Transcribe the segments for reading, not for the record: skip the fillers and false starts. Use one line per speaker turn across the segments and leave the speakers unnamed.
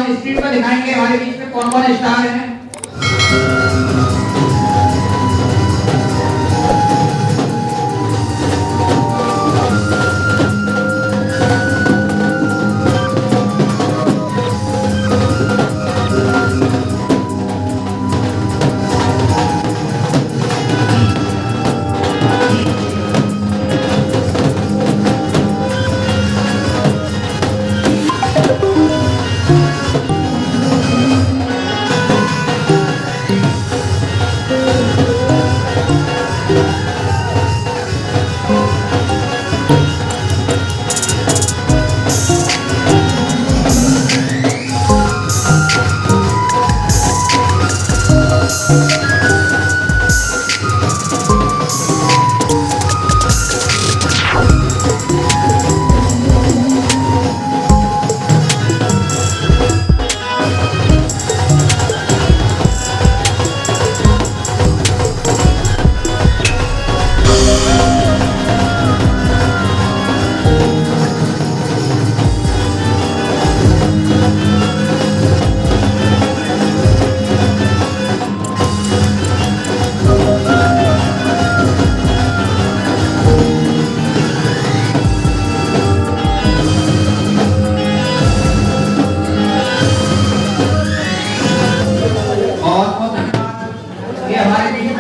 और स्क्रीन पर दिखाएंगे हमारे बीच में कौन कौन स्टार हैं।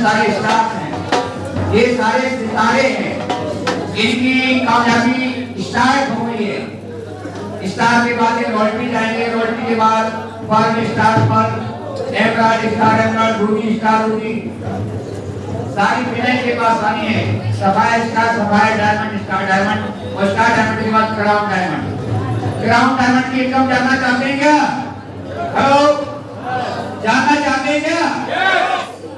सारे स्टाफ हैं, ये सारे सितारे हैं, इनकी कामयाबी स्टार्ट हो गई है। स्टार के बाद ये रॉयल्टी जाएंगे, रॉयल्टी के बाद firm star firm, emerald star emerald, Ruby star Ruby, सारी फिनाइल के पास आनी है। Sapphire star sapphire, diamond star diamond, और स्टार डायमंड के बाद क्राउन डायमंड। क्राउन डायमंड की इनकम जानना चाहते हैं क्या? हेलो, जानना चाहते हैं क्या?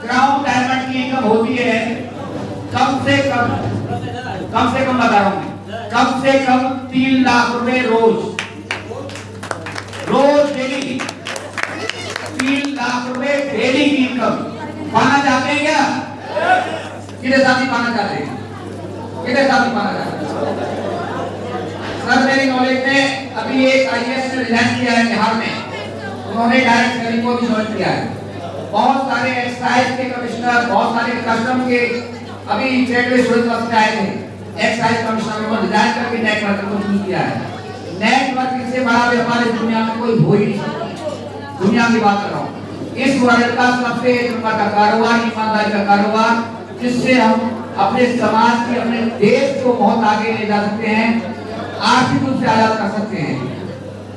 क्राउन डायमंड की इनकम होती है कम से कम बता रहा हूँ, कम से कम 3 लाख रुपए रोज डेली, 3 लाख रुपए डेली की इनकम। पाना चाहते हैं क्या? कितने साथी पाना चाहते हैं? कितने साथी पाना चाहते हैं? सर मेरी नॉलेज में अभी एक आईएएस ने रिजाइन किया है बिहार में, उन्होंने डायरेक्ट सेलिंग को भी ज्वाइन किया है। बहुत सारे एक्साइज के कमिश्नर, बहुत सारे कस्टम के अभी ग्रेजुएट स्टूडेंट में आए थे, एक्साइज कमिश्नर को रिजाइन करके नेटवर्क को चूज किया है। नेटवर्क से बड़ा व्यापार इस दुनिया में कोई हो ही नहीं सकता। दुनिया की बात कर रहा हूँ, इस वर्ल्ड का सबसे एक नंबर का कारोबार, ईमानदारी का कारोबार, जिससे हम अपने समाज की, अपने देश को बहुत आगे ले जा सकते हैं, आर्थिक रूप से आजाद कर सकते हैं।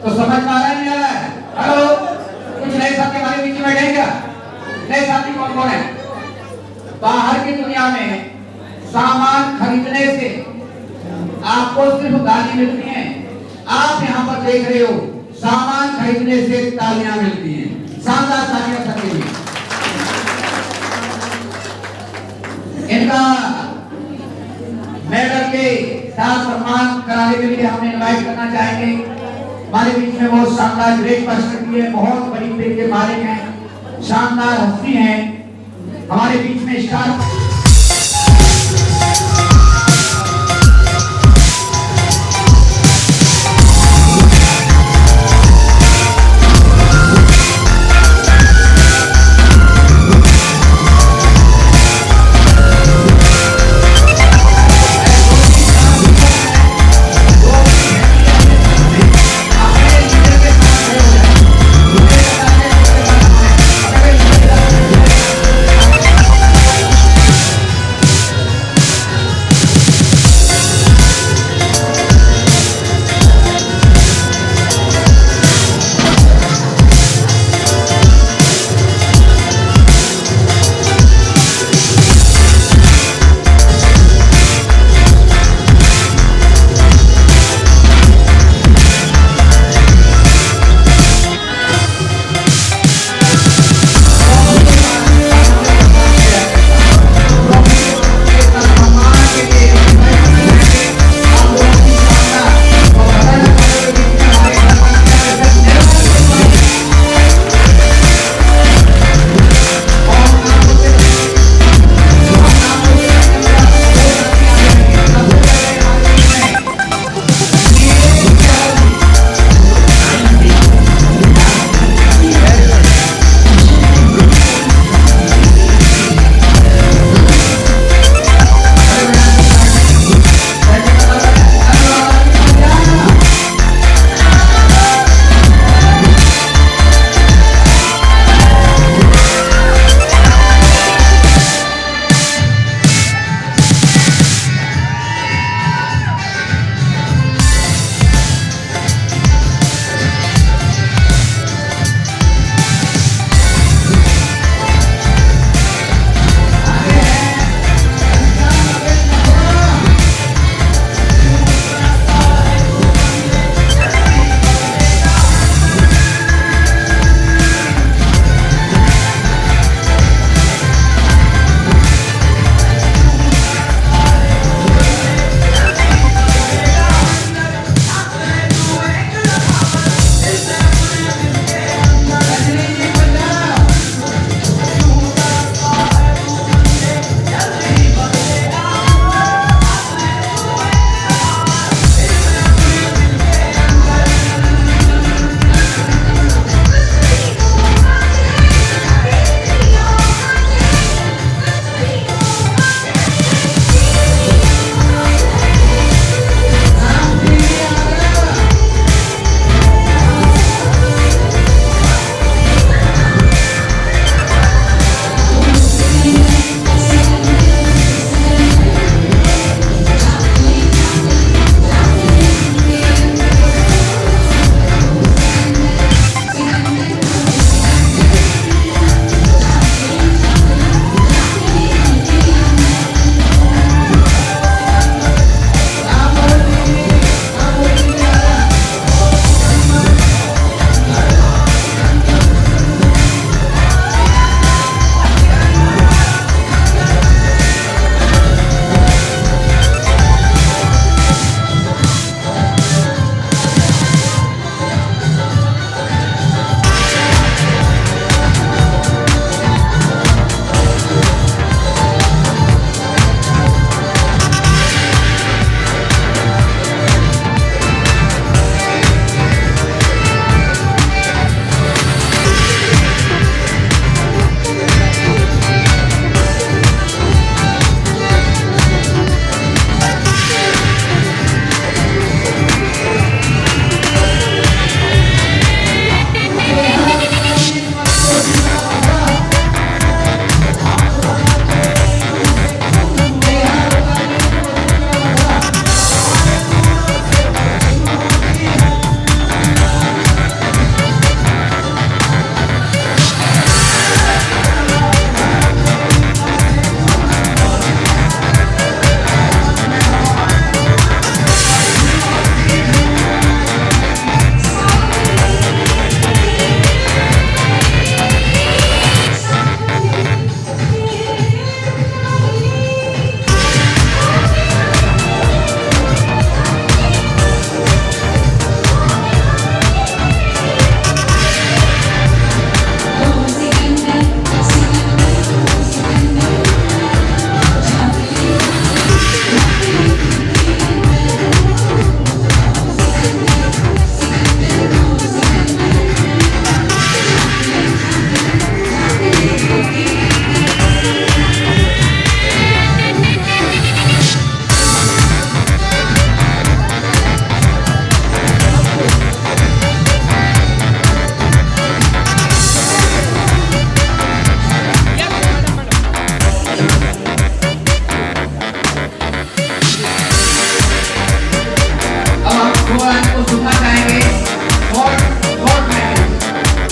तो समझ में आ रहा है नहीं आ रहा है? हेलो, कुछ नए साथी हमारे बीच में बैठे क्या? नए साथी कौन कौन है? बाहर की दुनिया में सामान खरीदने से आपको सिर्फ गाली मिलती है, आप यहाँ पर देख रहे हो सामान खरीदने से तालियां मिलती हैं। शानदार तालियां सबके लिए। इनका मेडल के साथ सम्मान कराने के लिए हमने इनवाइट करना चाहेंगे। हमारे बीच में बहुत शानदार ग्रेट पर्सनालिटी है, बहुत बड़ी दिल के मालिक हैं, शानदार हस्ती हैं हमारे बीच में। स्टार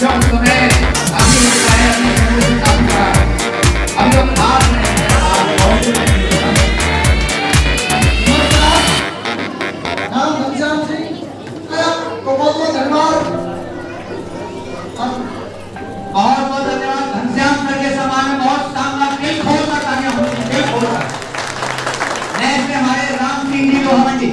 जो तुम्हें अभी बताया अपने मुंह से काम करा अब जो खास नहीं है आप बहुत
नाम घनश्याम सिंह को बहुत बहुत धन्यवाद।
बहुत बहुत धन्यवाद घनश्याम सर के समान में बहुत शानदार दिल खोलकर तालियां होती दिल खोलकर। नेक्स्ट में हमारे राम सिंह जी लोहावन जी।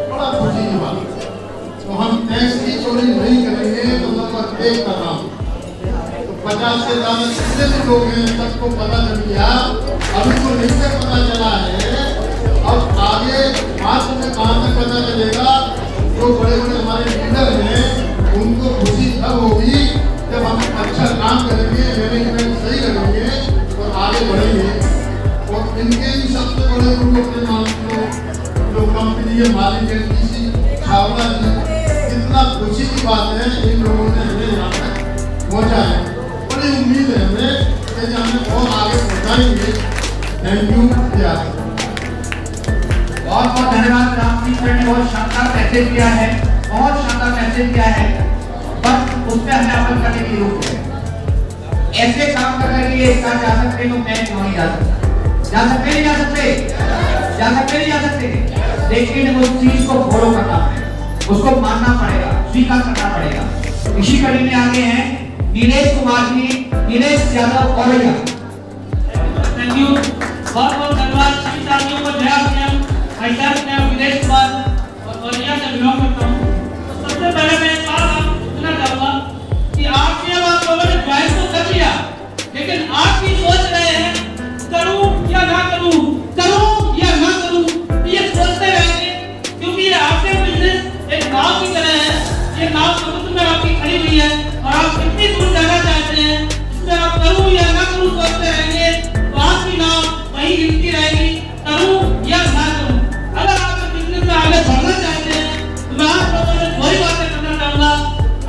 बड़ा खुशी की बात। तो हम टैक्स की चोरी नहीं करेंगे तो नंबर 1 का नाम। तो 50 से ज्यादा जितने भी लोग हैं सबको पता चल गया। अभी तो नहीं से पता चला है, अब आगे मार्च में कहाँ तक पता चलेगा। जो बड़े बड़े हमारे लीडर हैं उनको खुशी तब होगी जब हम अच्छा काम करेंगे, मैनेजमेंट सही करेंगे और आगे बढ़ेंगे। और इनके भी सबसे बड़े उनको अपने मालिक जो कंपनी के मालिक है डीसी छावला जी, कितना खुशी की बात है इन लोगों ने हमें यहाँ तक पहुँचा है। बड़ी उम्मीद है हमें कि हमें और आगे पहुँचाएंगे। Thank you.
बहुत बहुत धन्यवाद राम सिंह सर ने बहुत शानदार मैसेज दिया है, बहुत शानदार मैसेज दिया है, बस उस पर हमें अमल करने की जरूरत है। ऐसे काम करने के लिए इसका जा सकते तो मैं क्यों नहीं जा सकता? जा सकते नहीं जा सकते? जा सकते नहीं जा सकते? लेकिन उस चीज को फॉलो करना पड़ेगा, उसको मानना पड़ेगा, स्वीकार करना पड़ेगा। इसी कड़ी में आगे हैं नीलेश कुमार जी, नीलेश यादव औरैया।
थैंक यू, बहुत बहुत धन्यवाद सभी साथियों को। जय श्री मैं नीलेश कुमार और औरैया से बिलोंग करता हूँ। तो सबसे पहले मैं एक बात आपको पूछना चाहूँगा कि आपने अब आप लोगों ने ज्वाइन तो कर लिया, लेकिन आप भी सोच रहे हैं करूँ या ना करूँ, करूँ या ना करूँ, ये सोचते रहेंगे क्योंकि ये आपके बिजनेस एक नाव की तरह है। ये नाव समुद्र में आपकी खड़ी हुई है और आप कितनी दूर जाना चाहते हैं, इसमें आप करूँ या ना करूँ सोचते रहेंगे तो आपकी नाव वहीं हिलती रहेगी, करूँ या ना करूँ। अगर आप बिजनेस में आगे बढ़ना चाहते हैं तो मैं आप लोगों से वही बातें करना चाहूँगा।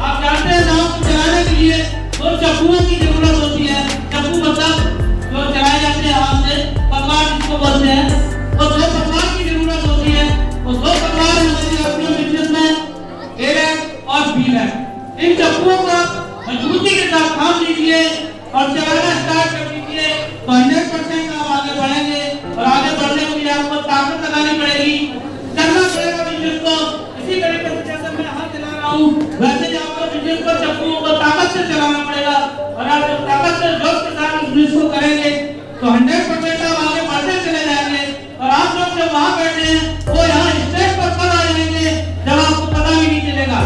आप जानते हैं नाव को चलाने के लिए दो चप्पुओं की जरूरत होती है। चप्पू मतलब जो चलाए जाते हैं हाथ से, पकवाड़ जिसको बोलते हैं, और दो पकवाड़ की जरूरत होती है। वो दो पकवाड़ हमारे अपने बिजनेस में ए रैक और बी रैक। इन चप्पुओं को मजबूती के साथ थाम लीजिए और चलाना स्टार्ट कर दीजिए तो 100% आप आगे बढ़ेंगे। और आगे बढ़ने के लिए आपको ताकत लगानी पड़ेगी, करना पड़ेगा बिजनेस को। इसी तरीके से जैसे मैं हाथ चला रहा हूँ वैसे ही आपको बिजनेस को चप्पुओं को ताकत से चलाना पड़ेगा। और आप जब ताकत से जोश के साथ बिजनेस को करेंगे तो 100% आप आगे बढ़ते चले जाएंगे। और आप लोग जब वहाँ बैठे हैं वो यहाँ स्टेज पर कब आ जाएंगे जब आपको पता भी नहीं चलेगा।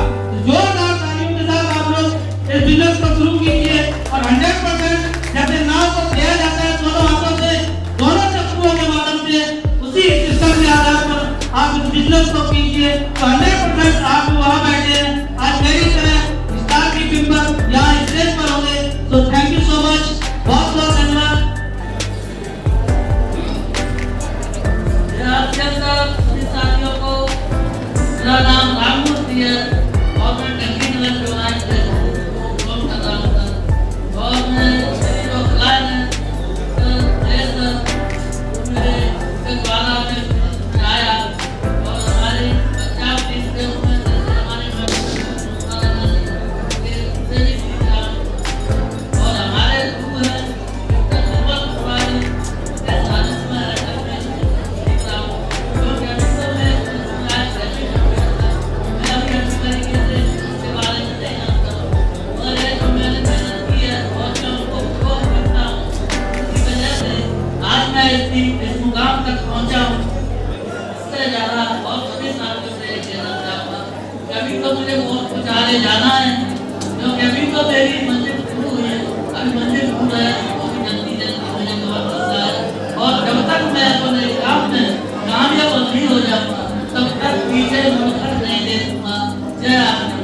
जोरदार तालियों के साथ आप लोग इस बिजनेस को शुरू कीजिए और 100% जैसे नाव को दिया जाता है दोनों हाथों से, दोनों चप्पुओं के माध्यम से, उसी सिस्टम के आधार पर आप इस बिजनेस को कीजिए तो 100% आप वहाँ बैठे हैं आज मेरी तरह स्टार की टीम यहाँ स्टेज पर होंगे। तो थैंक यू सो मच, बहुत बहुत धन्यवाद। सभी साथियों को मेरा नाम राममूर्ति है और मैं टंकी नगर चौराहे से काम कर रहा हूँ। और मैं सभी जो क्लाइंट हैं मेरे द्वारा में आया और हमारी पंजाब टीम के उसमें जैसे हमारे और हमारे गुरु हैं इस मुकाम तक पहुंचा हूँ। इससे ज़्यादा और सभी साथियों से कहना चाहूँगा अभी तो मुझे बहुत कुछ आगे जाना है, क्योंकि अभी तो मेरी मंजिल शुरू हुई है, अभी मंजिल दूर है, वो भी जल्दी जल्दी मुझे कवर करता है। और जब तक मैं अपने काम में कामयाब नहीं हो जाऊँगा तब तक पीछे मुड़कर नहीं देखूँगा। जय आनंद।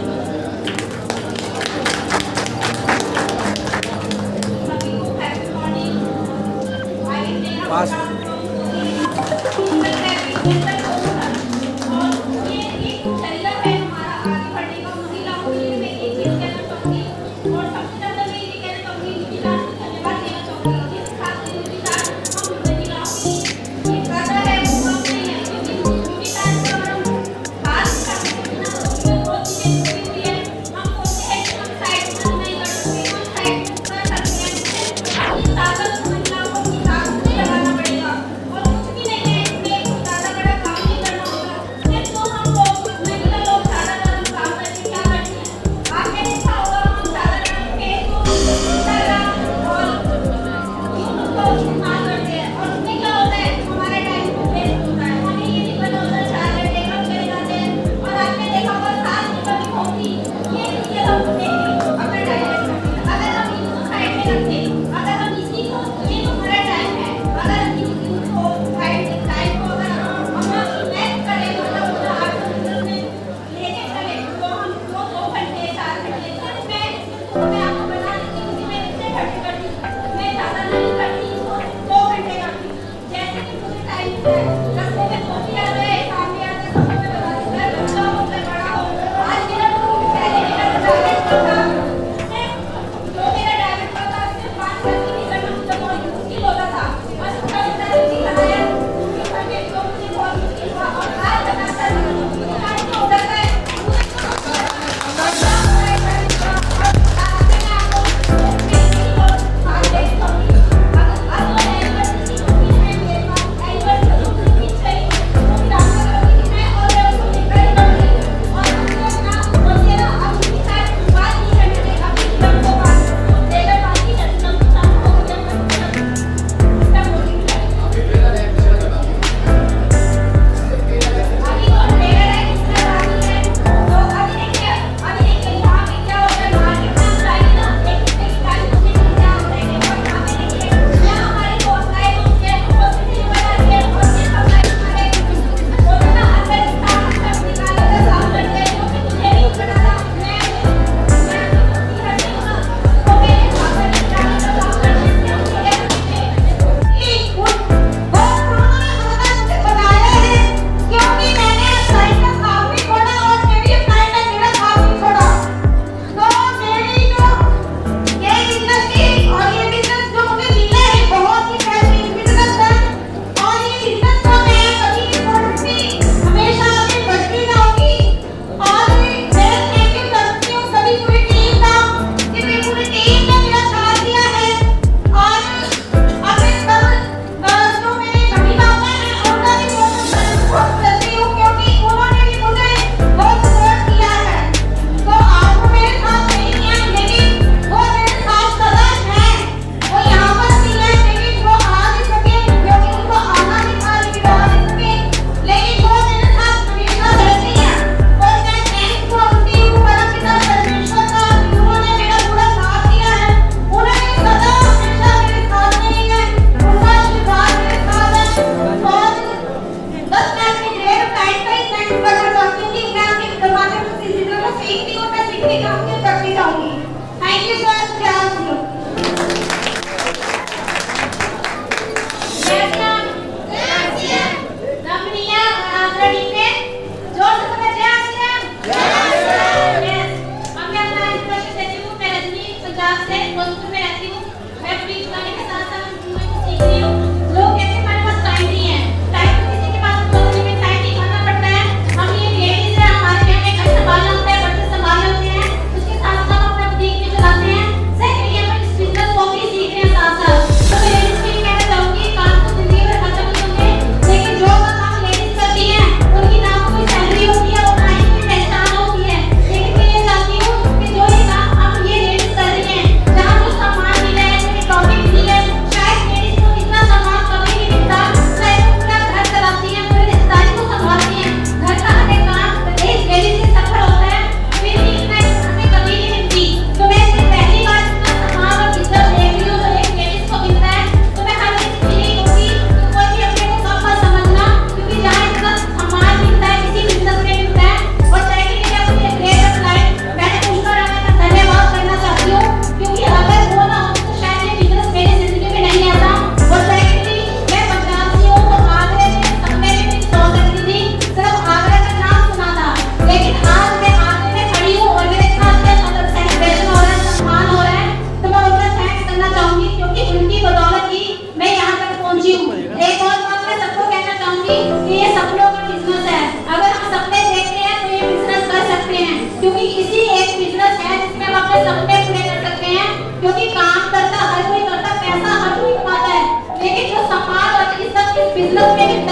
बिजनेस में